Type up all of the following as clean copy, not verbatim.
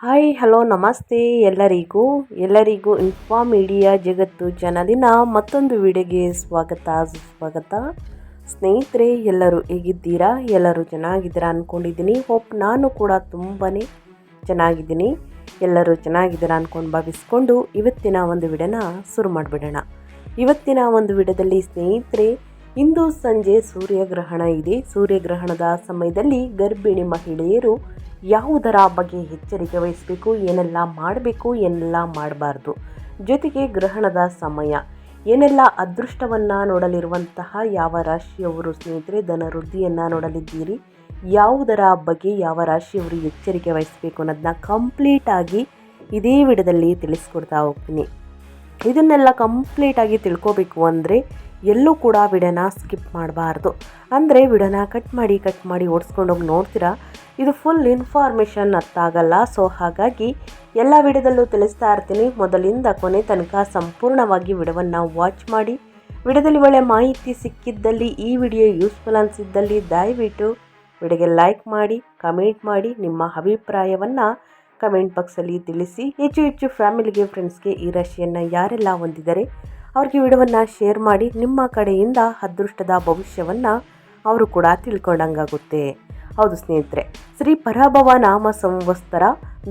Hi hello ನಮಸ್ತೆ ಎಲ್ಲರಿಗೂ info media ಜಗತ್ತು ಚಾನಲಿನ ಮತ್ತೊಂದು ವಿಡಿಯೋಗೆ ಸುಸ್ವಾಗತ. ಸ್ನೇಹಿತರೆ, ಎಲ್ಲರೂ ಹೇಗಿದ್ದೀರಾ? ಎಲ್ಲರೂ ಚೆನ್ನಾಗಿದ್ದೀರಾ ಅಂದ್ಕೊಂಡಿದ್ದೀನಿ. ನಾನು ಕೂಡ ತುಂಬಾ ಚೆನ್ನಾಗಿದ್ದೀನಿ. ಎಲ್ಲರೂ ಚೆನ್ನಾಗಿದ್ದೀರಾ ಅಂದ್ಕೊಂಡು ಭಾವಿಸ್ಕೊಂಡು ಇವತ್ತಿನ ಒಂದು ವಿಡಿಯೋನ ಶುರು ಮಾಡಿಬಿಡೋಣ. ಇವತ್ತಿನ ಒಂದು ವಿಡಿಯೋದಲ್ಲಿ ಸ್ನೇಹಿತರೆ, ಇಂದು ಸಂಜೆ ಸೂರ್ಯಗ್ರಹಣ ಇದೆ. ಸೂರ್ಯಗ್ರಹಣದ ಸಮಯದಲ್ಲಿ ಗರ್ಭಿಣಿ ಮಹಿಳೆಯರು ಯಾವುದರ ಬಗ್ಗೆ ಎಚ್ಚರಿಕೆ ವಹಿಸಬೇಕು, ಏನೆಲ್ಲ ಮಾಡಬೇಕು, ಏನೆಲ್ಲ ಮಾಡಬಾರ್ದು, ಜೊತೆಗೆ ಗ್ರಹಣದ ಸಮಯ ಏನೆಲ್ಲ ಅದೃಷ್ಟವನ್ನು ನೋಡಲಿರುವಂತಹ ಯಾವ ರಾಶಿಯವರು ಸ್ನೇಹಿತರೆ ಧನವೃದ್ಧಿಯನ್ನು ನೋಡಲಿದ್ದೀರಿ, ಯಾವುದರ ಬಗ್ಗೆ ಯಾವ ರಾಶಿಯವರು ಎಚ್ಚರಿಕೆ ವಹಿಸಬೇಕು ಅನ್ನೋದನ್ನ ಕಂಪ್ಲೀಟಾಗಿ ಇದೇ ವಿಡಿಯೋದಲ್ಲಿ ತಿಳಿಸ್ಕೊಡ್ತಾ ಹೋಗ್ತೀನಿ. ಇದನ್ನೆಲ್ಲ ಕಂಪ್ಲೀಟಾಗಿ ತಿಳ್ಕೊಬೇಕು ಅಂದರೆ ಎಲ್ಲೂ ಕೂಡ ವಿಡಿಯೋನ ಸ್ಕಿಪ್ ಮಾಡಬಾರ್ದು. ಅಂದರೆ ವಿಡಿಯೋನ ಕಟ್ ಮಾಡಿ ಓಡಿಸ್ಕೊಂಡೋಗಿ ನೋಡ್ತೀರಾ, ಇದು ಫುಲ್ ಇನ್ಫಾರ್ಮೇಷನ್ ಅರ್ಥ ಆಗಲ್ಲ. ಸೊ ಹಾಗಾಗಿ ಎಲ್ಲ ವಿಡಿಯೋದಲ್ಲೂ ತಿಳಿಸ್ತಾ ಇರ್ತೀನಿ. ಮೊದಲಿಂದ ಕೊನೆ ತನಕ ಸಂಪೂರ್ಣವಾಗಿ ವಿಡಿಯೋವನ್ನು ವಾಚ್ ಮಾಡಿ. ವಿಡಿಯೋದಲ್ಲಿ ಒಳ್ಳೆ ಮಾಹಿತಿ ಸಿಕ್ಕಿದ್ದಲ್ಲಿ, ಈ ವಿಡಿಯೋ ಯೂಸ್ಫುಲ್ ಅನಿಸಿದ್ದಲ್ಲಿ ದಯವಿಟ್ಟು ವಿಡಿಯೋಗೆ ಲೈಕ್ ಮಾಡಿ, ಕಮೆಂಟ್ ಮಾಡಿ, ನಿಮ್ಮ ಅಭಿಪ್ರಾಯವನ್ನು ಕಮೆಂಟ್ ಬಾಕ್ಸಲ್ಲಿ ತಿಳಿಸಿ. ಹೆಚ್ಚು ಫ್ಯಾಮಿಲಿಗೆ, ಫ್ರೆಂಡ್ಸ್ಗೆ ಈ ರಾಶಿಯನ್ನು ಯಾರೆಲ್ಲ ಹೊಂದಿದ್ದಾರೆ ಅವ್ರಿಗೆ ವಿಡಿಯೋವನ್ನು ಶೇರ್ ಮಾಡಿ. ನಿಮ್ಮ ಕಡೆಯಿಂದ ಅದೃಷ್ಟದ ಭವಿಷ್ಯವನ್ನು ಅವರು ಕೂಡ ತಿಳ್ಕೊಂಡಂಗಾಗುತ್ತೆ. ಹೌದು ಸ್ನೇಹಿತರೆ, ಶ್ರೀ ಪರಾಭವ ನಾಮ ಸಂವತ್ಸರ,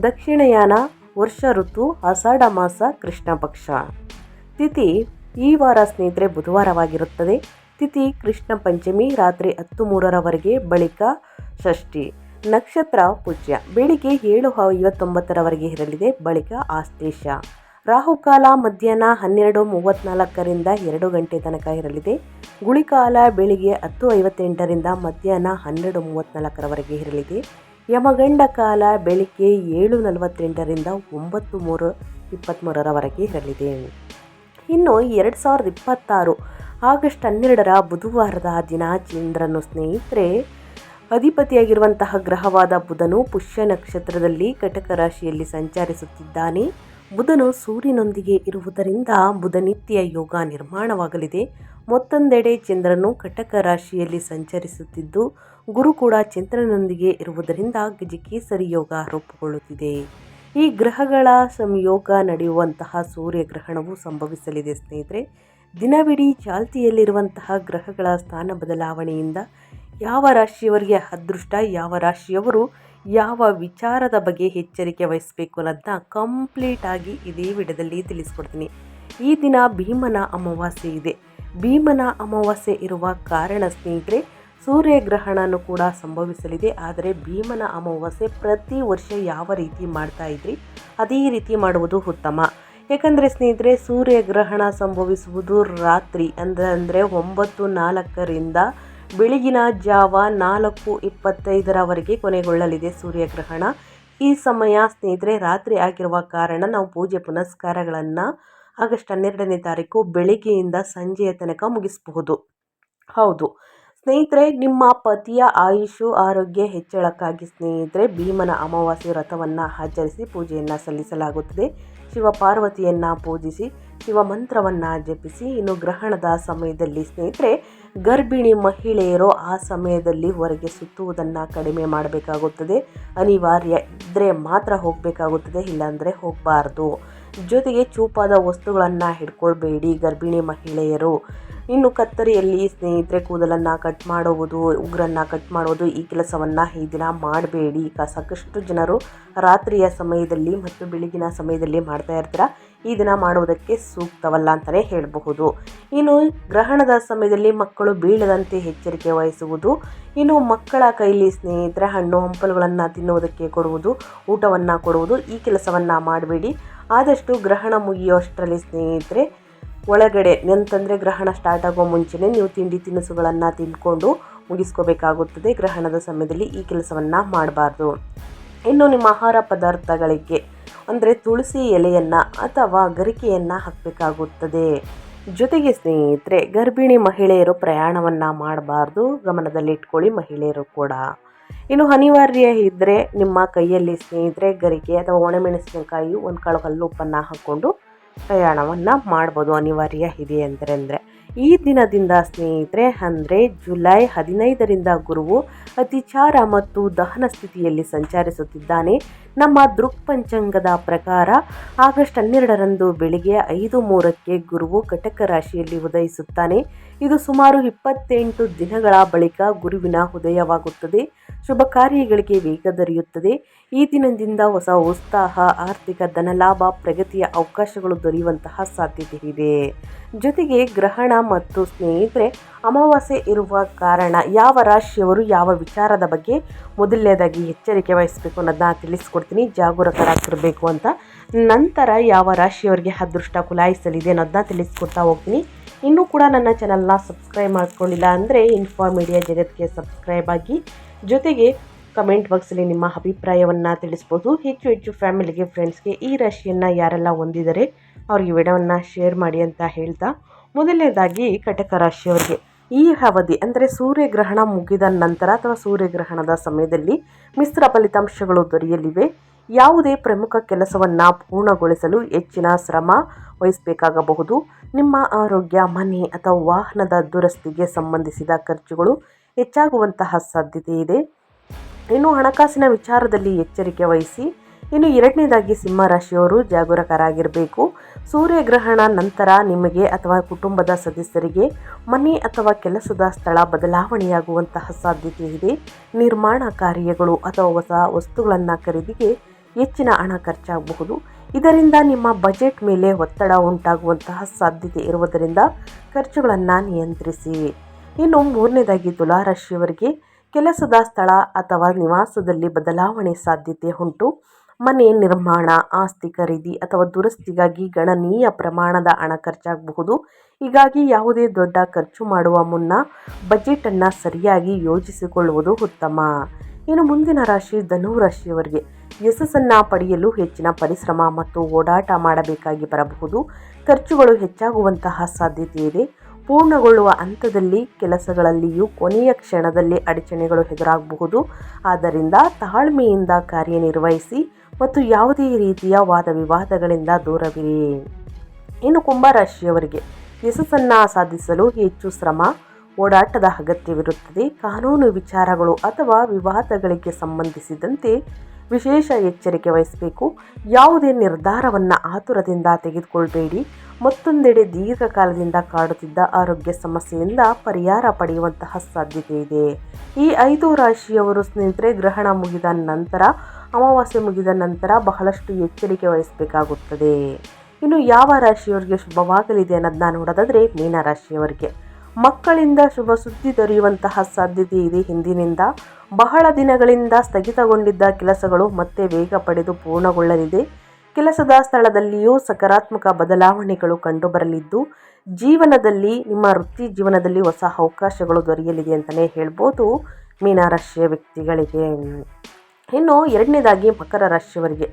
ದಕ್ಷಿಣಯಾನ, ವರ್ಷ ಋತು, ಆಷಾಢ ಮಾಸ, ಕೃಷ್ಣ ಪಕ್ಷ. ತಿಥಿ ಈ ವಾರ ಸ್ನೇಹಿತರೆ ಬುಧವಾರವಾಗಿರುತ್ತದೆ. ತಿಥಿ ಕೃಷ್ಣ ಪಂಚಮಿ ರಾತ್ರಿ 10:03 ಬಳಿಕ ಷಷ್ಠಿ. ನಕ್ಷತ್ರ ಪೂಜ್ಯ ಬೆಳಿಗ್ಗೆ 7:59 ಇರಲಿದೆ, ಬಳಿಕ ಆಶ್ಲೇಷ. ರಾಹುಕಾಲ ಮಧ್ಯಾಹ್ನ 12:34 2 ಗಂಟೆ ತನಕ ಇರಲಿದೆ. ಗುಳಿಕಾಲ ಬೆಳಿಗ್ಗೆ 10:58 ಮಧ್ಯಾಹ್ನ 12:34 ಇರಲಿದೆ. ಯಮಗಂಡ ಕಾಲ ಬೆಳಿಗ್ಗೆ 7:48 9:23 ಇರಲಿದೆ. ಇನ್ನು 2026 ಆಗಸ್ಟ್ 12 ಬುಧವಾರದ ದಿನ ಚಂದ್ರನು ಸ್ನೇಹಿತರೆ ಅಧಿಪತಿಯಾಗಿರುವಂತಹ ಗ್ರಹವಾದ ಬುಧನು ಪುಷ್ಯ ನಕ್ಷತ್ರದಲ್ಲಿ ಕಟಕ ರಾಶಿಯಲ್ಲಿ ಸಂಚರಿಸುತ್ತಿದ್ದಾನೆ. ಬುಧನು ಸೂರ್ಯನೊಂದಿಗೆ ಇರುವುದರಿಂದ ಬುಧನಿತ್ಯ ಯೋಗ ನಿರ್ಮಾಣವಾಗಲಿದೆ. ಮತ್ತೊಂದೆಡೆ ಚಂದ್ರನು ಕಟಕ ರಾಶಿಯಲ್ಲಿ ಸಂಚರಿಸುತ್ತಿದ್ದು ಗುರು ಕೂಡ ಚಂದ್ರನೊಂದಿಗೆ ಇರುವುದರಿಂದ ಗಜಕೇಸರಿ ಯೋಗ ರೂಪುಗೊಳ್ಳುತ್ತಿದೆ. ಈ ಗ್ರಹಗಳ ಸಂಯೋಗ ನಡೆಯುವಂತಹ ಸೂರ್ಯಗ್ರಹಣವು ಸಂಭವಿಸಲಿದೆ ಸ್ನೇಹಿತರೆ. ದಿನವಿಡೀ ಚಾಲ್ತಿಯಲ್ಲಿರುವಂತಹ ಗ್ರಹಗಳ ಸ್ಥಾನ ಬದಲಾವಣೆಯಿಂದ ಯಾವ ರಾಶಿಯವರಿಗೆ ಅದೃಷ್ಟ, ಯಾವ ರಾಶಿಯವರು ಯಾವ ವಿಚಾರದ ಬಗ್ಗೆ ಎಚ್ಚರಿಕೆ ವಹಿಸಬೇಕು ಅನ್ನೋದನ್ನ ಕಂಪ್ಲೀಟಾಗಿ ಇದೇ ವಿಡಿಯೋದಲ್ಲಿ ತಿಳಿಸ್ಕೊಡ್ತೀನಿ. ಈ ದಿನ ಭೀಮನ ಅಮಾವಾಸ್ಯೆ ಇದೆ. ಭೀಮನ ಅಮಾವಾಸ್ಯೆ ಇರುವ ಕಾರಣ ಸ್ನೇಹಿತರೆ ಸೂರ್ಯಗ್ರಹಣನೂ ಕೂಡ ಸಂಭವಿಸಲಿದೆ. ಆದರೆ ಭೀಮನ ಅಮಾವಾಸ್ಯೆ ಪ್ರತಿ ವರ್ಷ ಯಾವ ರೀತಿ ಮಾಡ್ತಾ ಇದ್ರಿ ಅದೇ ರೀತಿ ಮಾಡುವುದು ಉತ್ತಮ. ಯಾಕಂದರೆ ಸ್ನೇಹಿತರೆ ಸೂರ್ಯಗ್ರಹಣ ಸಂಭವಿಸುವುದು ರಾತ್ರಿ ಅಂದರೆ 9:04 ಬೆಳಗಿನ ಜಾವ 4:25 ಕೊನೆಗೊಳ್ಳಲಿದೆ ಸೂರ್ಯಗ್ರಹಣ. ಈ ಸಮಯ ಸ್ನೇಹಿತರೆ ರಾತ್ರಿ ಆಗಿರುವ ಕಾರಣ ನಾವು ಪೂಜೆ ಪುನಸ್ಕಾರಗಳನ್ನು ಆಗಸ್ಟ್ 12ನೇ ತಾರೀಕು ಬೆಳಿಗ್ಗೆಯಿಂದ ಸಂಜೆಯ ತನಕ ಮುಗಿಸಬಹುದು. ಹೌದು ಸ್ನೇಹಿತರೆ, ನಿಮ್ಮ ಪತಿಯ ಆಯುಷು ಆರೋಗ್ಯ ಹೆಚ್ಚಳಕ್ಕಾಗಿ ಸ್ನೇಹಿತರೆ ಭೀಮನ ಅಮಾವಾಸ್ಯೆ ವ್ರತವನ್ನು ಆಚರಿಸಿ ಪೂಜೆಯನ್ನು ಸಲ್ಲಿಸಲಾಗುತ್ತದೆ. ಶಿವ ಪಾರ್ವತಿಯನ್ನು ಪೂಜಿಸಿ ಶಿವ ಮಂತ್ರವನ್ನು ಜಪಿಸಿ. ಇನ್ನು ಗ್ರಹಣದ ಸಮಯದಲ್ಲಿ ಸ್ನೇಹಿತರೆ ಗರ್ಭಿಣಿ ಮಹಿಳೆಯರು ಆ ಸಮಯದಲ್ಲಿ ಹೊರಗೆ ಸುತ್ತುವುದನ್ನು ಕಡಿಮೆ ಮಾಡಬೇಕಾಗುತ್ತದೆ. ಅನಿವಾರ್ಯ ಇದ್ದರೆ ಮಾತ್ರ ಹೋಗಬೇಕಾಗುತ್ತದೆ, ಇಲ್ಲಾಂದರೆ ಹೋಗಬಾರ್ದು. ಜೊತೆಗೆ ಚೂಪಾದ ವಸ್ತುಗಳನ್ನು ಹಿಡ್ಕೊಳ್ಬೇಡಿ ಗರ್ಭಿಣಿ ಮಹಿಳೆಯರು. ಇನ್ನು ಕತ್ತರಿಯಲ್ಲಿ ಸ್ನೇಹಿತರೆ ಕೂದಲನ್ನು ಕಟ್ ಮಾಡುವುದು, ಉಗುರನ್ನು ಕಟ್ ಮಾಡುವುದು ಈ ಕೆಲಸವನ್ನು ಈ ದಿನ ಮಾಡಬೇಡಿ. ಸಾಕಷ್ಟು ಜನರು ರಾತ್ರಿಯ ಸಮಯದಲ್ಲಿ ಮತ್ತು ಬೆಳಗಿನ ಸಮಯದಲ್ಲಿ ಮಾಡ್ತಾ ಇರ್ತೀರ. ಈ ದಿನ ಮಾಡುವುದಕ್ಕೆ ಸೂಕ್ತವಲ್ಲ ಅಂತಲೇ ಹೇಳಬಹುದು. ಇನ್ನು ಗ್ರಹಣದ ಸಮಯದಲ್ಲಿ ಮಕ್ಕಳು ಬೀಳದಂತೆ ಎಚ್ಚರಿಕೆ ವಹಿಸುವುದು. ಇನ್ನು ಮಕ್ಕಳ ಕೈಲಿ ಸ್ನೇಹಿತರೆ ಹಣ್ಣು ಹಂಪಲುಗಳನ್ನು ತಿನ್ನುವುದಕ್ಕೆ ಕೊಡುವುದು, ಊಟವನ್ನು ಕೊಡುವುದು ಈ ಕೆಲಸವನ್ನು ಮಾಡಬೇಡಿ. ಆದಷ್ಟು ಗ್ರಹಣ ಮುಗಿಯುವಷ್ಟರಲ್ಲಿ ಸ್ನೇಹಿತರೆ ಒಳಗಡೆ ಅಂತಂದರೆ ಗ್ರಹಣ ಸ್ಟಾರ್ಟ್ ಆಗೋ ಮುಂಚೆನೇ ನೀವು ತಿಂಡಿ ತಿನಿಸುಗಳನ್ನು ತಿಂದ್ಕೊಂಡು ಮುಗಿಸ್ಕೋಬೇಕಾಗುತ್ತದೆ. ಗ್ರಹಣದ ಸಮಯದಲ್ಲಿ ಈ ಕೆಲಸವನ್ನು ಮಾಡಬಾರ್ದು. ಇನ್ನು ನಿಮ್ಮ ಆಹಾರ ಪದಾರ್ಥಗಳಿಗೆ ಅಂದರೆ ತುಳಸಿ ಎಲೆಯನ್ನು ಅಥವಾ ಗರಿಕೆಯನ್ನು ಹಾಕಬೇಕಾಗುತ್ತದೆ. ಜೊತೆಗೆ ಸ್ನೇಹಿತರೆ ಗರ್ಭಿಣಿ ಮಹಿಳೆಯರು ಪ್ರಯಾಣವನ್ನು ಮಾಡಬಾರ್ದು, ಗಮನದಲ್ಲಿಟ್ಕೊಳ್ಳಿ ಮಹಿಳೆಯರು ಕೂಡ. ಇನ್ನು ಅನಿವಾರ್ಯ ಇದ್ದರೆ ನಿಮ್ಮ ಕೈಯಲ್ಲಿ ಸ್ನೇಹಿತರೆ ಗರಿಕೆ ಅಥವಾ ಒಣಮೆಣಸಿನಕಾಯಿ, ಒಂದು ಕಾಳು ಕಲ್ಲು ಉಪ್ಪನ್ನು ಹಾಕ್ಕೊಂಡು ಪ್ರಯಾಣವನ್ನು ಮಾಡ್ಬೋದು ಅನಿವಾರ್ಯ ಇದೆ ಅಂದರೆ. ಈ ದಿನದಿಂದ ಸ್ನೇಹಿತರೆ ಅಂದರೆ ಜುಲೈ 15ರಿಂದ ಗುರುವು ಅತಿಚಾರ ಮತ್ತು ದಹನ ಸ್ಥಿತಿಯಲ್ಲಿ ಸಂಚರಿಸುತ್ತಿದ್ದಾನೆ. ನಮ್ಮ ದೃಕ್ಪಂಚಾಂಗದ ಪ್ರಕಾರ ಆಗಸ್ಟ್ 12ರಂದು ಬೆಳಿಗ್ಗೆ 5:03ಕ್ಕೆ ಗುರುವು ಕಟಕ ರಾಶಿಯಲ್ಲಿ ಉದಯಿಸುತ್ತಾನೆ. ಇದು ಸುಮಾರು 28 ದಿನಗಳ ಬಳಿಕ ಗುರುವಿನ ಉದಯವಾಗುತ್ತದೆ. ಶುಭ ಕಾರ್ಯಗಳಿಗೆ ವೇಗ ದೊರೆಯುತ್ತದೆ. ಈ ದಿನದಿಂದ ಹೊಸ ಉತ್ಸಾಹ, ಆರ್ಥಿಕ ಧನಲಾಭ, ಪ್ರಗತಿಯ ಅವಕಾಶಗಳು ದೊರೆಯುವಂತಹ ಸಾಧ್ಯತೆ ಇದೆ. ಜೊತೆಗೆ ಗ್ರಹಣ ಮತ್ತು ಸ್ನೇಹಿತರೆ ಅಮಾವಾಸ್ಯೆ ಇರುವ ಕಾರಣ ಯಾವ ರಾಶಿಯವರು ಯಾವ ವಿಚಾರದ ಬಗ್ಗೆ ಮೊದಲನೇದಾಗಿ ಎಚ್ಚರಿಕೆ ವಹಿಸಬೇಕು ಅನ್ನೋದನ್ನ ತಿಳಿಸ್ಕೊಡ್ತೀನಿ, ಜಾಗರೂಕರಾಗಿರಬೇಕು ಅಂತ. ನಂತರ ಯಾವ ರಾಶಿಯವರಿಗೆ ಅದೃಷ್ಟ ಕುಲಾಯಿಸಲಿದೆ ಅನ್ನೋದನ್ನ ತಿಳಿಸ್ಕೊಡ್ತಾ ಹೋಗ್ತೀನಿ. ಇನ್ನೂ ಕೂಡ ನನ್ನ ಚಾನಲ್ನ ಸಬ್ಸ್ಕ್ರೈಬ್ ಮಾಡ್ಕೊಂಡಿಲ್ಲ ಅಂದರೆ ಇನ್ಫೋ ಮೀಡಿಯಾ ಜಗತ್ಗೆ ಸಬ್ಸ್ಕ್ರೈಬ್ ಆಗಿ, ಜೊತೆಗೆ ಕಮೆಂಟ್ ಬಾಕ್ಸಲ್ಲಿ ನಿಮ್ಮ ಅಭಿಪ್ರಾಯವನ್ನು ತಿಳಿಸ್ಬೋದು. ಹೆಚ್ಚು ಫ್ಯಾಮಿಲಿಗೆ, ಫ್ರೆಂಡ್ಸ್ಗೆ ಈ ರಾಶಿಯನ್ನು ಯಾರೆಲ್ಲ ಹೊಂದಿದ್ದಾರೆ ಅವ್ರಿಗೆ ವಿಡಿಯೋವನ್ನು ಶೇರ್ ಮಾಡಿ ಅಂತ ಹೇಳ್ತಾ, ಮೊದಲನೇದಾಗಿ ಕಟಕ ರಾಶಿಯವರಿಗೆ ಈ ಅವಧಿ ಅಂದರೆ ಸೂರ್ಯಗ್ರಹಣ ಮುಗಿದ ನಂತರ ಅಥವಾ ಸೂರ್ಯಗ್ರಹಣದ ಸಮಯದಲ್ಲಿ ಮಿಶ್ರ ಫಲಿತಾಂಶಗಳು ದೊರೆಯಲಿವೆ. ಯಾವುದೇ ಪ್ರಮುಖ ಕೆಲಸವನ್ನು ಪೂರ್ಣಗೊಳಿಸಲು ಹೆಚ್ಚಿನ ಶ್ರಮ ವಹಿಸಬೇಕಾಗಬಹುದು. ನಿಮ್ಮ ಆರೋಗ್ಯ, ಮನೆ ಅಥವಾ ವಾಹನದ ದುರಸ್ತಿಗೆ ಸಂಬಂಧಿಸಿದ ಖರ್ಚುಗಳು ಹೆಚ್ಚಾಗುವಂತಹ ಸಾಧ್ಯತೆ ಇದೆ. ಇನ್ನು ಹಣಕಾಸಿನ ವಿಚಾರದಲ್ಲಿ ಎಚ್ಚರಿಕೆ ವಹಿಸಿ. ಇನ್ನು ಎರಡನೇದಾಗಿ ಸಿಂಹರಾಶಿಯವರು ಜಾಗರೂಕರಾಗಿರಬೇಕು. ಸೂರ್ಯಗ್ರಹಣ ನಂತರ ನಿಮಗೆ ಅಥವಾ ಕುಟುಂಬದ ಸದಸ್ಯರಿಗೆ ಮನೆ ಅಥವಾ ಕೆಲಸದ ಸ್ಥಳ ಬದಲಾವಣೆಯಾಗುವಂತಹ ಸಾಧ್ಯತೆ ಇದೆ. ನಿರ್ಮಾಣ ಕಾರ್ಯಗಳು ಅಥವಾ ಹೊಸ ವಸ್ತುಗಳನ್ನು ಖರೀದಿಗೆ ಹೆಚ್ಚಿನ ಹಣ ಖರ್ಚಾಗಬಹುದು. ಇದರಿಂದ ನಿಮ್ಮ ಬಜೆಟ್ ಮೇಲೆ ಒತ್ತಡ ಉಂಟಾಗುವಂತಹ ಸಾಧ್ಯತೆ ಇರುವುದರಿಂದ ಖರ್ಚುಗಳನ್ನು ನಿಯಂತ್ರಿಸಿ. ಇನ್ನು ಮೂರನೇದಾಗಿ ತುಲಾರಾಶಿಯವರಿಗೆ ಕೆಲಸದ ಸ್ಥಳ ಅಥವಾ ನಿವಾಸದಲ್ಲಿ ಬದಲಾವಣೆ ಸಾಧ್ಯತೆ ಉಂಟು. ಮನೆ ನಿರ್ಮಾಣ, ಆಸ್ತಿ ಖರೀದಿ ಅಥವಾ ದುರಸ್ತಿಗಾಗಿ ಗಣನೀಯ ಪ್ರಮಾಣದ ಹಣ ಖರ್ಚಾಗಬಹುದು. ಹೀಗಾಗಿ ಯಾವುದೇ ದೊಡ್ಡ ಖರ್ಚು ಮಾಡುವ ಮುನ್ನ ಬಜೆಟನ್ನು ಸರಿಯಾಗಿ ಯೋಜಿಸಿಕೊಳ್ಳುವುದು ಉತ್ತಮ. ಇನ್ನು ಮುಂದಿನ ರಾಶಿ ಧನು ರಾಶಿಯವರಿಗೆ ಯಶಸ್ಸನ್ನು ಪಡೆಯಲು ಹೆಚ್ಚಿನ ಪರಿಶ್ರಮ ಮತ್ತು ಓಡಾಟ ಮಾಡಬೇಕಾಗಿ ಬರಬಹುದು. ಖರ್ಚುಗಳು ಹೆಚ್ಚಾಗುವಂತಹ ಸಾಧ್ಯತೆ ಇದೆ. ಪೂರ್ಣಗೊಳ್ಳುವ ಹಂತದಲ್ಲಿ ಕೆಲಸಗಳಲ್ಲಿಯೂ ಕೊನೆಯ ಕ್ಷಣದಲ್ಲಿ ಅಡಚಣೆಗಳು ಎದುರಾಗಬಹುದು. ಆದ್ದರಿಂದ ತಾಳ್ಮೆಯಿಂದ ಕಾರ್ಯನಿರ್ವಹಿಸಿ ಮತ್ತು ಯಾವುದೇ ರೀತಿಯ ವಾದ ವಿವಾದಗಳಿಂದ ದೂರವಿರಿ. ಇನ್ನು ಕುಂಭರಾಶಿಯವರಿಗೆ ಯಶಸ್ಸನ್ನು ಸಾಧಿಸಲು ಹೆಚ್ಚು ಶ್ರಮ, ಓಡಾಟದ ಅಗತ್ಯವಿರುತ್ತದೆ. ಕಾನೂನು ವಿಚಾರಗಳು ಅಥವಾ ವಿವಾದಗಳಿಗೆ ಸಂಬಂಧಿಸಿದಂತೆ ವಿಶೇಷ ಎಚ್ಚರಿಕೆ ವಹಿಸಬೇಕು. ಯಾವುದೇ ನಿರ್ಧಾರವನ್ನು ಆತುರದಿಂದ ತೆಗೆದುಕೊಳ್ಳಬೇಡಿ. ಮತ್ತೊಂದೆಡೆ ದೀರ್ಘಕಾಲದಿಂದ ಕಾಡುತ್ತಿದ್ದ ಆರೋಗ್ಯ ಸಮಸ್ಯೆಯಿಂದ ಪರಿಹಾರ ಪಡೆಯುವಂತಹ ಸಾಧ್ಯತೆ ಇದೆ. ಈ 5 ರಾಶಿಯವರು ಸ್ನೇಹಿತರೆ ಗ್ರಹಣ ಮುಗಿದ ನಂತರ, ಅಮಾವಾಸ್ಯೆ ಮುಗಿದ ನಂತರ ಬಹಳಷ್ಟು ಎಚ್ಚರಿಕೆ ವಹಿಸಬೇಕಾಗುತ್ತದೆ. ಇನ್ನು ಯಾವ ರಾಶಿಯವರಿಗೆ ಶುಭವಾಗಲಿದೆ ಅನ್ನೋದನ್ನ ನೋಡೋದಾದರೆ ಮೀನರಾಶಿಯವರಿಗೆ ಮಕ್ಕಳಿಂದ ಶುಭ ಸುದ್ದಿ ದೊರೆಯುವಂತಹ ಸಾಧ್ಯತೆ ಇದೆ. ಹಿಂದಿನಿಂದ ಬಹಳ ದಿನಗಳಿಂದ ಸ್ಥಗಿತಗೊಂಡಿದ್ದ ಕೆಲಸಗಳು ಮತ್ತೆ ವೇಗ ಪಡೆದು ಪೂರ್ಣಗೊಳ್ಳಲಿದೆ. ಕೆಲಸದ ಸ್ಥಳದಲ್ಲಿಯೂ ಸಕಾರಾತ್ಮಕ ಬದಲಾವಣೆಗಳು ಕಂಡುಬರಲಿದ್ದು, ಜೀವನದಲ್ಲಿ ನಿಮ್ಮ ವೃತ್ತಿ ಜೀವನದಲ್ಲಿ ಹೊಸ ಅವಕಾಶಗಳು ದೊರೆಯಲಿದೆ ಅಂತಲೇ ಹೇಳ್ಬೋದು ಮೀನರಾಶಿಯ ವ್ಯಕ್ತಿಗಳಿಗೆ. ಇನ್ನು ಎರಡನೇದಾಗಿ ಮಕರ ರಾಶಿಯವರಿಗೆ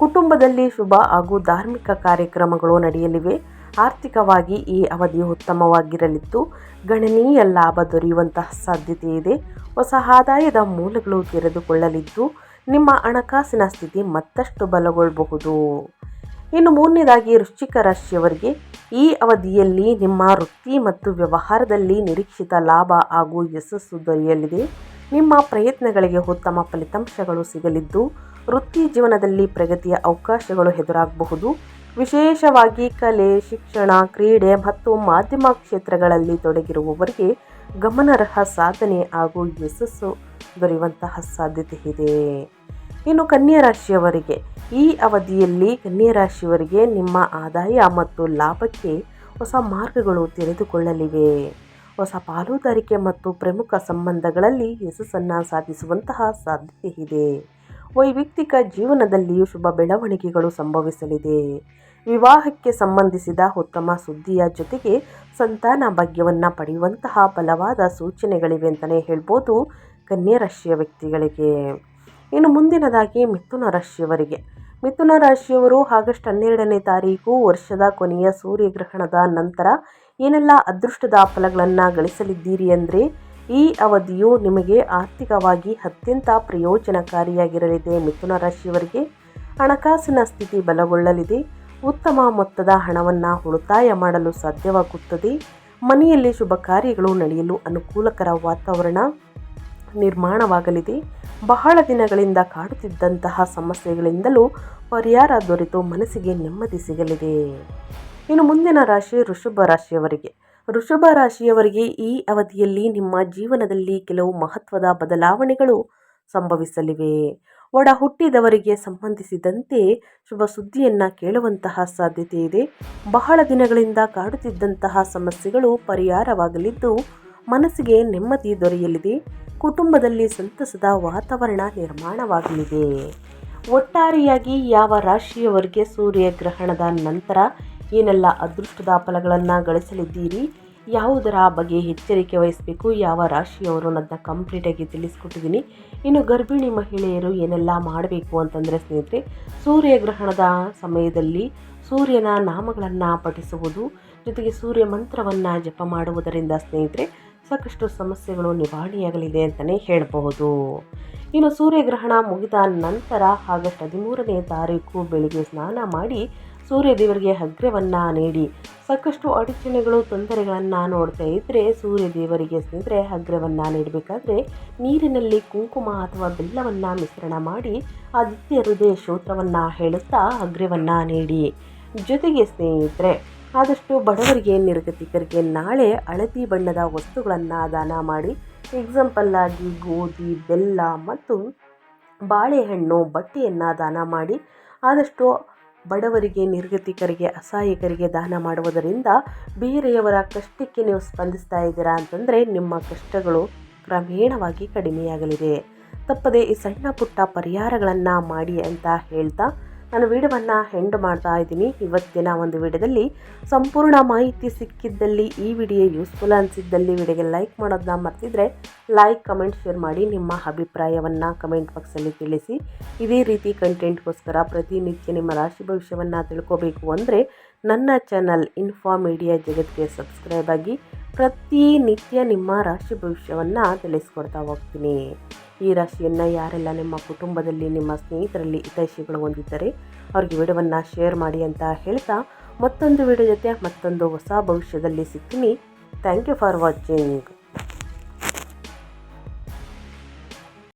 ಕುಟುಂಬದಲ್ಲಿ ಶುಭ ಹಾಗೂ ಧಾರ್ಮಿಕ ಕಾರ್ಯಕ್ರಮಗಳು ನಡೆಯಲಿವೆ. ಆರ್ಥಿಕವಾಗಿ ಈ ಅವಧಿಯು ಉತ್ತಮವಾಗಿರಲಿದ್ದು, ಗಣನೀಯ ಲಾಭ ದೊರೆಯುವಂತಹ ಸಾಧ್ಯತೆ ಇದೆ. ಹೊಸ ಆದಾಯದ ಮೂಲಗಳು ತೆರೆದುಕೊಳ್ಳಲಿದ್ದು, ನಿಮ್ಮ ಹಣಕಾಸಿನ ಸ್ಥಿತಿ ಮತ್ತಷ್ಟು ಬಲಗೊಳ್ಳಬಹುದು. ಇನ್ನು ಮೂರನೇದಾಗಿ ವೃಶ್ಚಿಕ ರಾಶಿಯವರಿಗೆ ಈ ಅವಧಿಯಲ್ಲಿ ನಿಮ್ಮ ವೃತ್ತಿ ಮತ್ತು ವ್ಯವಹಾರದಲ್ಲಿ ನಿರೀಕ್ಷಿತ ಲಾಭ ಹಾಗೂ ಯಶಸ್ಸು ದೊರೆಯಲಿದೆ. ನಿಮ್ಮ ಪ್ರಯತ್ನಗಳಿಗೆ ಉತ್ತಮ ಫಲಿತಾಂಶಗಳು ಸಿಗಲಿದ್ದು, ವೃತ್ತಿ ಜೀವನದಲ್ಲಿ ಪ್ರಗತಿಯ ಅವಕಾಶಗಳು ಎದುರಾಗಬಹುದು. ವಿಶೇಷವಾಗಿ ಕಲೆ, ಶಿಕ್ಷಣ, ಕ್ರೀಡೆ ಮತ್ತು ಮಾಧ್ಯಮ ಕ್ಷೇತ್ರಗಳಲ್ಲಿ ತೊಡಗಿರುವವರಿಗೆ ಗಮನಾರ್ಹ ಸಾಧನೆ ಹಾಗೂ ಯಶಸ್ಸು ದೊರೆಯುವಂತಹ ಸಾಧ್ಯತೆ ಇದೆ. ಇನ್ನು ಕನ್ಯಾ ರಾಶಿಯವರಿಗೆ ಈ ಅವಧಿಯಲ್ಲಿ ಕನ್ಯಾ ನಿಮ್ಮ ಆದಾಯ ಮತ್ತು ಲಾಭಕ್ಕೆ ಹೊಸ ಮಾರ್ಗಗಳು ತೆರೆದುಕೊಳ್ಳಲಿವೆ. ಹೊಸ ಪಾಲುದಾರಿಕೆ ಮತ್ತು ಪ್ರಮುಖ ಸಂಬಂಧಗಳಲ್ಲಿ ಯಶಸ್ಸನ್ನು ಸಾಧಿಸುವಂತಹ ಸಾಧ್ಯತೆ ಇದೆ. ವೈಯಕ್ತಿಕ ಜೀವನದಲ್ಲಿಯೂ ಶುಭ ಬೆಳವಣಿಗೆಗಳು ಸಂಭವಿಸಲಿದೆ. ವಿವಾಹಕ್ಕೆ ಸಂಬಂಧಿಸಿದ ಉತ್ತಮ ಸುದ್ದಿಯ ಜೊತೆಗೆ ಸಂತಾನ ಭಾಗ್ಯವನ್ನು ಪಡೆಯುವಂತಹ ಬಲವಾದ ಸೂಚನೆಗಳಿವೆ ಅಂತಲೇ ಹೇಳ್ಬೋದು ಕನ್ಯಾ ರಾಶಿಯ ವ್ಯಕ್ತಿಗಳಿಗೆ. ಇನ್ನು ಮುಂದಿನದಾಗಿ ಮಿಥುನ ರಾಶಿಯವರಿಗೆ ಮಿಥುನ ರಾಶಿಯವರು ಆಗಸ್ಟ್ 12ನೇ ತಾರೀಕು ವರ್ಷದ ಕೊನೆಯ ಸೂರ್ಯಗ್ರಹಣದ ನಂತರ ಏನೆಲ್ಲ ಅದೃಷ್ಟದ ಫಲಗಳನ್ನು ಗಳಿಸಲಿದ್ದೀರಿ ಅಂದರೆ, ಈ ಅವಧಿಯು ನಿಮಗೆ ಆರ್ಥಿಕವಾಗಿ ಅತ್ಯಂತ ಪ್ರಯೋಜನಕಾರಿಯಾಗಿರಲಿದೆ. ಮಿಥುನ ರಾಶಿಯವರಿಗೆ ಹಣಕಾಸಿನ ಸ್ಥಿತಿ ಬಲಗೊಳ್ಳಲಿದೆ. ಉತ್ತಮ ಮೊತ್ತದ ಹಣವನ್ನು ಉಳಿತಾಯ ಮಾಡಲು ಸಾಧ್ಯವಾಗುತ್ತದೆ. ಆರ್ಥಿಕ ಸ್ಥಿತಿ ಸುಧಾರಿಸಲಿದೆ. ಈ ಅವಧಿಯಲ್ಲಿ ನಿಮ್ಮ ಆದಾಯ ಮತ್ತು ಲಾಭಕ್ಕೆ ಹೊಸ ಮಾರ್ಗಗಳು ತೆರೆದುಕೊಳ್ಳಲಿವೆ. ನಿಮ್ಮ ಪ್ರಯತ್ನಗಳಿಗೆ ಉತ್ತಮ ಫಲಿತಾಂಶಗಳು ಸಿಗಲಿದ್ದು, ಮನೆಯಲ್ಲಿ ಶುಭ ಕಾರ್ಯಗಳು ನಡೆಯಲು ಅನುಕೂಲಕರ ವಾತಾವರಣ ನಿರ್ಮಾಣವಾಗಲಿದೆ. ಬಹಳ ದಿನಗಳಿಂದ ಕಾಡುತ್ತಿದ್ದಂತಹ ಸಮಸ್ಯೆಗಳಿಂದಲೂ ಪರಿಹಾರ ದೊರೆತು ಮನಸ್ಸಿಗೆ ನೆಮ್ಮದಿ ಸಿಗಲಿದೆ. ಇನ್ನು ಮುಂದಿನ ರಾಶಿ ವೃಷಭ ರಾಶಿಯವರಿಗೆ. ವೃಷಭ ರಾಶಿಯವರಿಗೆ ಈ ಅವಧಿಯಲ್ಲಿ ನಿಮ್ಮ ಜೀವನದಲ್ಲಿ ಕೆಲವು ಮಹತ್ವದ ಬದಲಾವಣೆಗಳು ಸಂಭವಿಸಲಿವೆ. ಒಡ ಹುಟ್ಟಿದವರಿಗೆ ಸಂಬಂಧಿಸಿದಂತೆ ಶುಭ ಸುದ್ದಿಯನ್ನು ಕೇಳುವಂತಹ ಸಾಧ್ಯತೆ ಇದೆ. ಬಹಳ ದಿನಗಳಿಂದ ಕಾಡುತ್ತಿದ್ದಂತಹ ಸಮಸ್ಯೆಗಳು ಪರಿಹಾರವಾಗಲಿದ್ದು ಮನಸ್ಸಿಗೆ ನೆಮ್ಮದಿ ದೊರೆಯಲಿದೆ. ಕುಟುಂಬದಲ್ಲಿ ಸಂತಸದ ವಾತಾವರಣ ನಿರ್ಮಾಣವಾಗಲಿದೆ. ಒಟ್ಟಾರೆಯಾಗಿ ಯಾವ ರಾಶಿಯವರಿಗೆ ಸೂರ್ಯಗ್ರಹಣದ ನಂತರ ಏನೆಲ್ಲ ಅದೃಷ್ಟದ ಫಲಗಳನ್ನು ಗಳಿಸಲಿದ್ದೀರಿ, ಯಾವುದರ ಬಗ್ಗೆ ಎಚ್ಚರಿಕೆ ವಹಿಸಬೇಕು, ಯಾವ ರಾಶಿಯವರು ನನ್ನ ಕಂಪ್ಲೀಟಾಗಿ ತಿಳಿಸ್ಕೊಟ್ಟಿದ್ದೀನಿ. ಇನ್ನು ಗರ್ಭಿಣಿ ಮಹಿಳೆಯರು ಏನೆಲ್ಲ ಮಾಡಬೇಕು ಅಂತಂದರೆ ಸ್ನೇಹಿತರೆ, ಸೂರ್ಯಗ್ರಹಣದ ಸಮಯದಲ್ಲಿ ಸೂರ್ಯನ ನಾಮಗಳನ್ನು ಪಠಿಸುವುದು ಜೊತೆಗೆ ಸೂರ್ಯ ಮಂತ್ರವನ್ನು ಜಪ ಮಾಡುವುದರಿಂದ ಸ್ನೇಹಿತರೆ ಸಾಕಷ್ಟು ಸಮಸ್ಯೆಗಳು ನಿವಾರಣೆಯಾಗಲಿದೆ ಅಂತಲೇ ಹೇಳಬಹುದು. ಇನ್ನು ಸೂರ್ಯಗ್ರಹಣ ಮುಗಿದ ನಂತರ ಆಗಸ್ಟ್ 13ನೇ ತಾರೀಕು ಬೆಳಿಗ್ಗೆ ಸ್ನಾನ ಮಾಡಿ ಸೂರ್ಯದೇವರಿಗೆ ಅರ್ಘ್ಯವನ್ನು ನೀಡಿ. ಸಾಕಷ್ಟು ಅಡಚಣೆಗಳು ತೊಂದರೆಗಳನ್ನು ನೋಡ್ತಾ ಇದ್ದರೆ ಸೂರ್ಯದೇವರಿಗೆ ಸ್ನೇಹಿತರೆ ಅರ್ಘ್ಯವನ್ನು ನೀಡಬೇಕಾದ್ರೆ ನೀರಿನಲ್ಲಿ ಕುಂಕುಮ ಅಥವಾ ಬೆಲ್ಲವನ್ನು ಮಿಶ್ರಣ ಮಾಡಿ ಆದಿತ್ಯ ಹೃದಯ ಸ್ತೋತ್ರವನ್ನು ಹೇಳುತ್ತಾ ಅರ್ಘ್ಯವನ್ನು ನೀಡಿ. ಜೊತೆಗೆ ಸ್ನೇಹಿತರೆ ಆದಷ್ಟು ಬಡವರಿಗೆ ನಿರ್ಗತಿಕರಿಗೆ ನಾಳೆ ಹಳದಿ ಬಣ್ಣದ ವಸ್ತುಗಳನ್ನು ದಾನ ಮಾಡಿ. ಎಕ್ಸಾಂಪಲ್ ಆಗಿ ಗೋಧಿ, ಬೆಲ್ಲ ಮತ್ತು ಬಾಳೆಹಣ್ಣು, ಬಟ್ಟೆಯನ್ನು ದಾನ ಮಾಡಿ. ಆದಷ್ಟು ಬಡವರಿಗೆ ನಿರ್ಗತಿಕರಿಗೆ ಅಸಹಾಯಕರಿಗೆ ದಾನ ಮಾಡುವುದರಿಂದ ಬೇರೆಯವರ ಕಷ್ಟಕ್ಕೆ ನೀವು ಸ್ಪಂದಿಸ್ತಾ ಇದ್ದೀರಾ ಅಂತಂದರೆ ನಿಮ್ಮ ಕಷ್ಟಗಳು ಕ್ರಮೇಣವಾಗಿ ಕಡಿಮೆಯಾಗಲಿದೆ. ತಪ್ಪದೆ ಈ ಸಣ್ಣ ಪುಟ್ಟ ಪರಿಹಾರಗಳನ್ನು ಮಾಡಿ ಅಂತ ಹೇಳ್ತಾ ನಾನು ವಿಡಿಯೋವನ್ನು ಎಂಡ್ ಮಾಡ್ತಾ ಇದ್ದೀನಿ. ಇವತ್ತಿನ ಒಂದು ವಿಡಿಯೋದಲ್ಲಿ ಸಂಪೂರ್ಣ ಮಾಹಿತಿ ಸಿಕ್ಕಿದ್ದಲ್ಲಿ, ಈ ವಿಡಿಯೋ ಯೂಸ್ಫುಲ್ ಅನಿಸಿದ್ದಲ್ಲಿ ವಿಡಿಯೋಗೆ ಲೈಕ್ ಮಾಡೋದನ್ನ ಮರ್ತಿದ್ರೆ ಲೈಕ್, ಕಮೆಂಟ್, ಶೇರ್ ಮಾಡಿ. ನಿಮ್ಮ ಅಭಿಪ್ರಾಯವನ್ನು ಕಮೆಂಟ್ ಬಾಕ್ಸಲ್ಲಿ ತಿಳಿಸಿ. ಇದೇ ರೀತಿ ಕಂಟೆಂಟ್ಗೋಸ್ಕರ ಪ್ರತಿನಿತ್ಯ ನಿಮ್ಮ ರಾಶಿ ಭವಿಷ್ಯವನ್ನು ತಿಳ್ಕೋಬೇಕು ಅಂದರೆ ನನ್ನ ಚಾನಲ್ ಇನ್ಫಾ ಮೀಡಿಯಾ ಜಗತ್ಗೆ ಸಬ್ಸ್ಕ್ರೈಬ್ ಆಗಿ ಪ್ರತಿನಿತ್ಯ ನಿಮ್ಮ ರಾಶಿ ಭವಿಷ್ಯವನ್ನು ತಿಳಿಸ್ಕೊಡ್ತಾ ಹೋಗ್ತೀನಿ. ಈ ರಾಶಿಯನ್ನು ಯಾರೆಲ್ಲ ನಿಮ್ಮ ಕುಟುಂಬದಲ್ಲಿ ನಿಮ್ಮ ಸ್ನೇಹಿತರಲ್ಲಿ ಹಿತೈಷಿಗಳು ಹೊಂದಿದ್ದರೆ ಅವ್ರಿಗೆ ವಿಡಿಯೋವನ್ನು ಶೇರ್ ಮಾಡಿ ಅಂತ ಹೇಳ್ತಾ ಮತ್ತೊಂದು ವಿಡಿಯೋ ಜೊತೆ ಮತ್ತೊಂದು ಹೊಸ ಭವಿಷ್ಯದಲ್ಲಿ ಸಿಗ್ತೀನಿ. Thank you for watching.